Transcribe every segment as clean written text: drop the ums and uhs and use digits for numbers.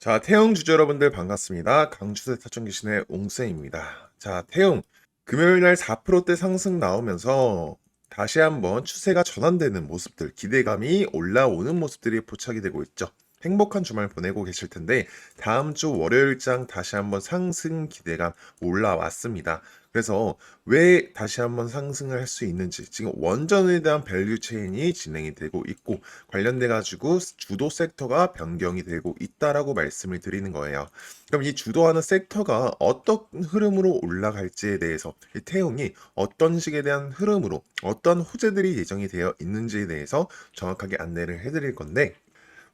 자, 태용 주주 여러분들 반갑습니다. 강추세 타점기신의 옹쌤입니다. 자, 태용 금요일 날 4%대 상승 나오면서 다시 한번 추세가 전환되는 모습들, 기대감이 올라오는 모습들이 포착이 되고 있죠. 행복한 주말 보내고 계실 텐데 다음 주 월요일장 다시 한번 상승 기대감 올라왔습니다. 그래서 왜 다시 한번 상승을 할 수 있는지 지금 원전에 대한 밸류 체인이 진행이 되고 있고 관련돼 가지고 주도 섹터가 변경이 되고 있다라고 말씀을 드리는 거예요. 그럼 이 주도하는 섹터가 어떤 흐름으로 올라갈지에 대해서 이 태용이 어떤 식에 대한 흐름으로 어떤 호재들이 예정이 되어 있는지에 대해서 정확하게 안내를 해드릴 건데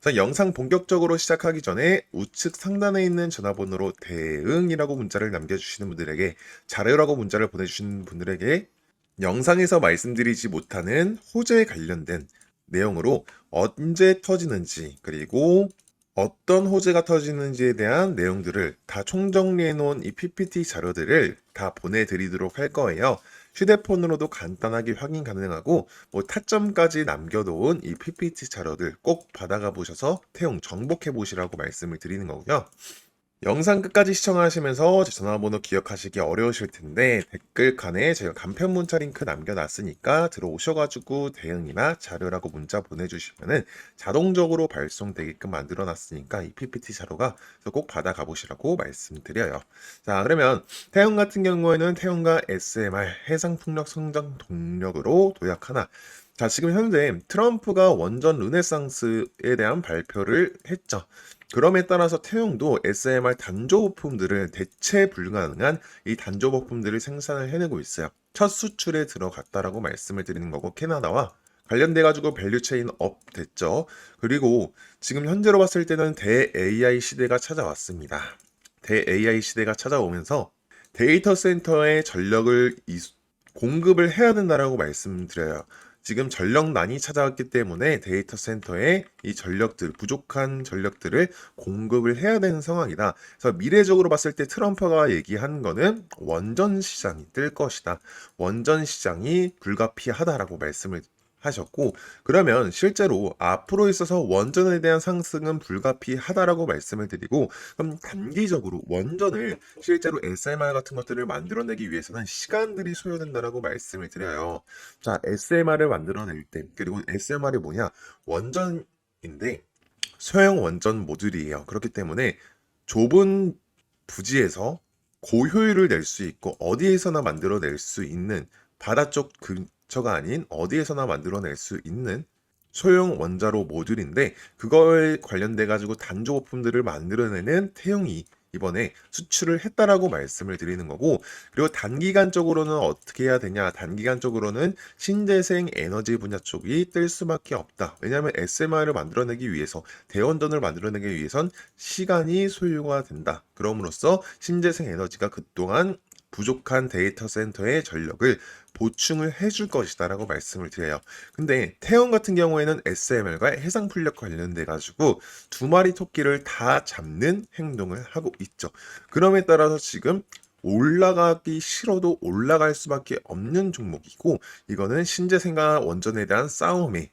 우선 영상 본격적으로 시작하기 전에 우측 상단에 있는 전화번호로 대응이라고 문자를 남겨주시는 분들에게 자료라고 문자를 보내주시는 분들에게 영상에서 말씀드리지 못하는 호재에 관련된 내용으로 언제 터지는지 그리고 어떤 호재가 터지는지에 대한 내용들을 다 총정리해 놓은 이 PPT 자료들을 다 보내드리도록 할 거예요. 휴대폰으로도 간단하게 확인 가능하고 타점까지 남겨놓은 이 PPT 자료들 꼭 받아가 보셔서 태용 정복해 보시라고 말씀을 드리는 거고요. 영상 끝까지 시청하시면서 제 전화번호 기억하시기 어려우실 텐데 댓글칸에 제가 간편 문자 링크 남겨놨으니까 들어오셔가지고 대응이나 자료라고 문자 보내주시면은 자동적으로 발송되게끔 만들어놨으니까 이 PPT 자료가 꼭 받아가 보시라고 말씀드려요. 자, 그러면 태용 같은 경우에는 태용과 SMR 해상풍력 성장 동력으로 도약 하나. 자, 지금 현재 트럼프가 원전 르네상스에 대한 발표를 했죠. 그럼에 따라서 태용도 SMR 단조부품들을 대체 불가능한 이 단조부품들을 생산을 해내고 있어요. 첫 수출에 들어갔다라고 말씀을 드리는 거고 캐나다와 관련돼 가지고 밸류체인 업 됐죠. 그리고 지금 현재로 봤을 때는 대 AI 시대가 찾아왔습니다. 대 AI 시대가 찾아오면서 데이터 센터에 전력을 공급을 해야 된다라고 말씀드려요. 지금 전력난이 찾아왔기 때문에 데이터 센터에 이 전력들, 부족한 전력들을 공급을 해야 되는 상황이다. 그래서 미래적으로 봤을 때 트럼프가 얘기한 거는 원전 시장이 뜰 것이다. 원전 시장이 불가피하다라고 말씀을 하셨고, 그러면 실제로 앞으로 있어서 원전에 대한 상승은 불가피하다라고 말씀을 드리고, 그럼 단기적으로 원전을 실제로 SMR 같은 것들을 만들어내기 위해서는 시간들이 소요된다라고 말씀을 드려요. 자, SMR을 만들어낼 때, 그리고 SMR이 뭐냐? 원전인데, 소형 원전 모듈이에요. 그렇기 때문에 좁은 부지에서 고효율을 낼 수 있고, 어디에서나 만들어낼 수 있는 바다 쪽 근처가 아닌 어디에서나 만들어낼 수 있는 소형 원자로 모듈인데, 그거에 관련돼 가지고 단조부품들을 만들어내는 태용이 이번에 수출을 했다라고 말씀을 드리는 거고, 그리고 단기간적으로는 어떻게 해야 되냐? 단기간적으로는 신재생 에너지 분야 쪽이 뜰 수밖에 없다. 왜냐하면 SMR을 만들어내기 위해서 대원전을 만들어내기 위해선 시간이 소요가 된다. 그럼으로써 신재생 에너지가 그동안 부족한 데이터 센터의 전력을 보충을 해줄 것이다라고 말씀을 드려요. 근데 태원 같은 경우에는 SMR과 해상 풍력 관련돼 가지고 두 마리 토끼를 다 잡는 행동을 하고 있죠. 그럼에 따라서 지금 올라가기 싫어도 올라갈 수밖에 없는 종목이고, 이거는 신재생과 원전에 대한 싸움에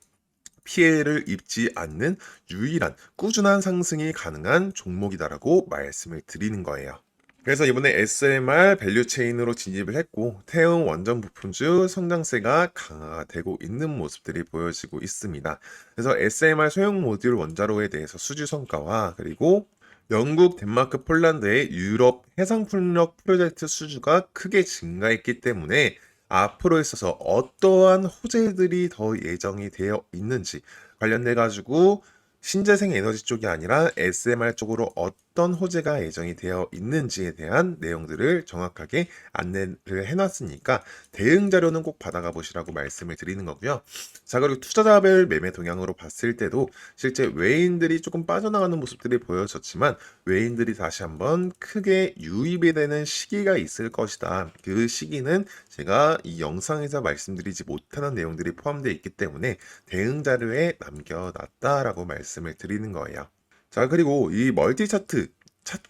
피해를 입지 않는 유일한 꾸준한 상승이 가능한 종목이다라고 말씀을 드리는 거예요. 그래서 이번에 SMR 밸류체인으로 진입을 했고, 태응 원전 부품주 성장세가 강화되고 있는 모습들이 보여지고 있습니다. 그래서 SMR 소형 모듈 원자로에 대해서 수주 성과와 그리고 영국, 덴마크, 폴란드의 유럽 해상풍력 프로젝트 수주가 크게 증가했기 때문에 앞으로 있어서 어떠한 호재들이 더 예정이 되어 있는지 관련돼 가지고 신재생 에너지 쪽이 아니라 SMR 쪽으로 어떤 호재가 예정이 되어 있는지에 대한 내용들을 정확하게 안내를 해놨으니까 대응 자료는 꼭 받아가 보시라고 말씀을 드리는 거고요. 자, 그리고 투자자별 매매 동향으로 봤을 때도 실제 외인들이 조금 빠져나가는 모습들이 보여졌지만 외인들이 다시 한번 크게 유입이 되는 시기가 있을 것이다. 그 시기는 제가 이 영상에서 말씀드리지 못하는 내용들이 포함되어 있기 때문에 대응 자료에 남겨놨다라고 말씀을 드리는 거예요. 자, 그리고 이 멀티 차트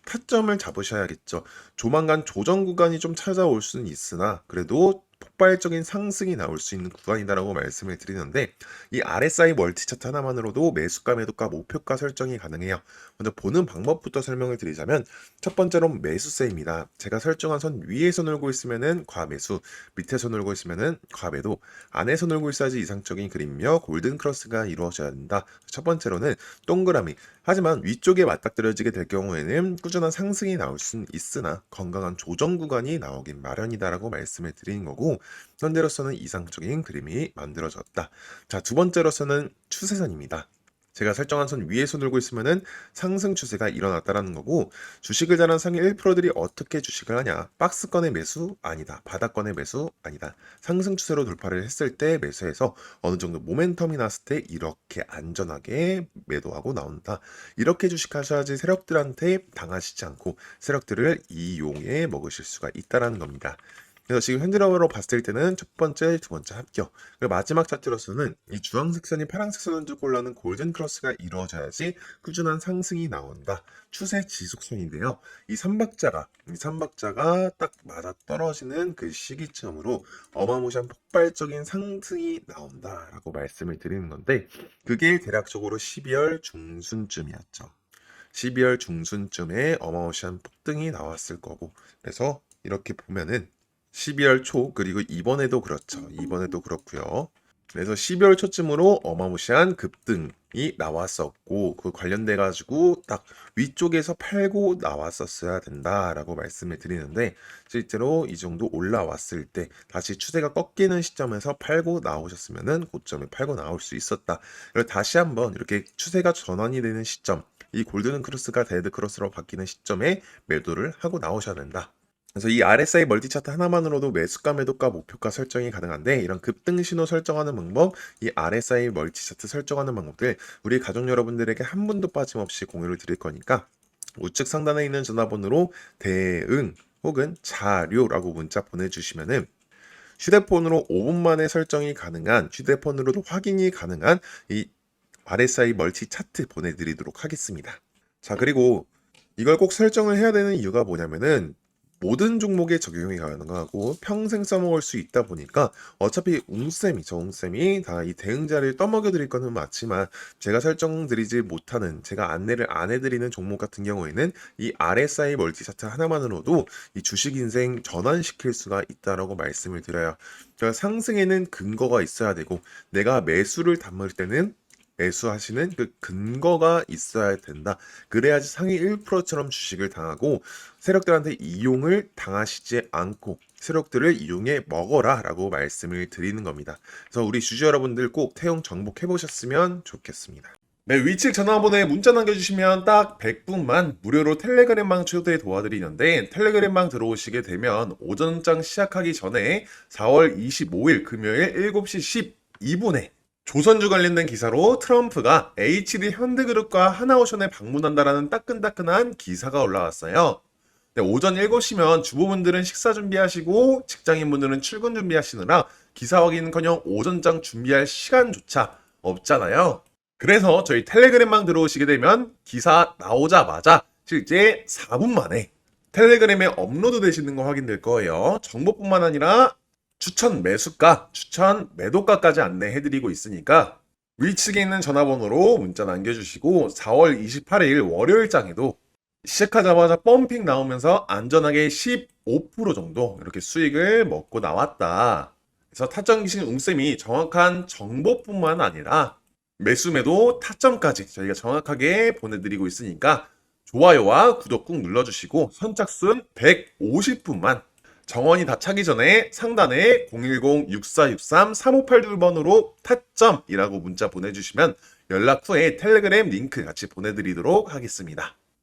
타점을 잡으셔야겠죠. 조만간 조정 구간이 좀 찾아올 수는 있으나 그래도 폭발적인 상승이 나올 수 있는 구간이다라고 말씀을 드리는데 이 RSI 멀티 차트 하나만으로도 매수가, 매도가, 목표가 설정이 가능해요. 먼저 보는 방법부터 설명을 드리자면 첫 번째로 매수세입니다. 제가 설정한 선 위에서 놀고 있으면은 과매수, 밑에서 놀고 있으면은 과매도, 안에서 놀고 있어야지 이상적인 그림이며 골든 크로스가 이루어져야 된다. 첫 번째로는 동그라미. 하지만 위쪽에 맞닥뜨려지게 될 경우에는 꾸준한 상승이 나올 수는 있으나 건강한 조정 구간이 나오긴 마련이다라고 말씀을 드리는 거고, 현재로서는 이상적인 그림이 만들어졌다. 자, 두 번째로서는 추세선입니다. 제가 설정한 선 위에서 놀고 있으면은 상승 추세가 일어났다라는 거고, 주식을 잘하는 상위 1%들이 어떻게 주식을 하냐? 박스권의 매수 아니다. 바닥권의 매수 아니다. 상승 추세로 돌파를 했을 때 매수해서 어느 정도 모멘텀이 났을 때 이렇게 안전하게 매도하고 나온다. 이렇게 주식하셔야지 세력들한테 당하시지 않고 세력들을 이용해 먹으실 수가 있다라는 겁니다. 그래서 지금 현재로 봤을 때는 첫 번째, 두 번째 합격. 그리고 마지막 차트로서는 이 주황색 선이 파란색 선을 들고 올라오는 골든 크로스가 이루어져야지 꾸준한 상승이 나온다. 추세 지속선인데요. 이 삼박자가 딱 맞아 떨어지는 그 시기점으로 어마무시한 폭발적인 상승이 나온다라고 말씀을 드리는 건데, 그게 대략적으로 12월 중순쯤이었죠. 12월 중순쯤에 어마무시한 폭등이 나왔을 거고, 그래서 이렇게 보면은 12월 초, 그리고 이번에도 그렇죠. 이번에도 그렇고요. 그래서 12월 초쯤으로 어마무시한 급등이 나왔었고, 그 관련돼 가지고 딱 위쪽에서 팔고 나왔었어야 된다라고 말씀을 드리는데, 실제로 이 정도 올라왔을 때 다시 추세가 꺾이는 시점에서 팔고 나오셨으면은 고점에 팔고 나올 수 있었다. 그리고 다시 한번 이렇게 추세가 전환이 되는 시점, 이 골든 크로스가 데드 크로스로 바뀌는 시점에 매도를 하고 나오셔야 된다. 그래서 이 RSI 멀티 차트 하나만으로도 매수가, 매도가, 목표가 설정이 가능한데, 이런 급등 신호 설정하는 방법, 이 RSI 멀티 차트 설정하는 방법들 우리 가족 여러분들에게 한 분도 빠짐없이 공유를 드릴 거니까 우측 상단에 있는 전화번호로 대응 혹은 자료라고 문자 보내주시면은 휴대폰으로 5분 만에 설정이 가능한, 휴대폰으로도 확인이 가능한 이 RSI 멀티 차트 보내드리도록 하겠습니다. 자, 그리고 이걸 꼭 설정을 해야 되는 이유가 뭐냐면은 모든 종목에 적용이 가능하고 평생 써먹을 수 있다 보니까 어차피 웅쌤이 다 이 대응자를 떠먹여 드릴 거는 맞지만, 제가 설정드리지 못하는, 제가 안내를 안 해드리는 종목 같은 경우에는 이 RSI 멀티 차트 하나만으로도 이 주식 인생 전환시킬 수가 있다라고 말씀을 드려요. 그러니까 상승에는 근거가 있어야 되고, 내가 매수를 담을 때는 매수하시는 그 근거가 있어야 된다. 그래야지 상위 1%처럼 주식을 당하고 세력들한테 이용을 당하시지 않고 세력들을 이용해 먹어라 라고 말씀을 드리는 겁니다. 그래서 우리 주주 여러분들 꼭 태용 정복해 보셨으면 좋겠습니다. 네, 위측 전화번호에 문자 남겨주시면 딱 100분만 무료로 텔레그램방 초대 도와드리는데, 텔레그램방 들어오시게 되면 오전장 시작하기 전에 4월 25일 금요일 7시 12분에 조선주 관련된 기사로 트럼프가 HD 현대그룹과 하나오션에 방문한다라는 따끈따끈한 기사가 올라왔어요. 네, 오전 7시면 주부분들은 식사 준비하시고 직장인분들은 출근 준비하시느라 기사 확인은커녕 오전장 준비할 시간조차 없잖아요. 그래서 저희 텔레그램방 들어오시게 되면 기사 나오자마자 실제 4분 만에 텔레그램에 업로드 되시는 거 확인될 거예요. 정보뿐만 아니라 추천 매수가, 추천 매도가까지 안내해드리고 있으니까 위측에 있는 전화번호로 문자 남겨주시고 4월 28일 월요일장에도 시작하자마자 펌핑 나오면서 안전하게 15% 정도 이렇게 수익을 먹고 나왔다. 그래서 타점 기신 웅쌤이 정확한 정보뿐만 아니라 매수 매도 타점까지 저희가 정확하게 보내드리고 있으니까 좋아요와 구독 꾹 눌러주시고 선착순 150분만 정원이 다 차기 전에 상단에 010-6463-3582번으로 타점이라고 문자 보내주시면 연락 후에 텔레그램 링크 같이 보내드리도록 하겠습니다.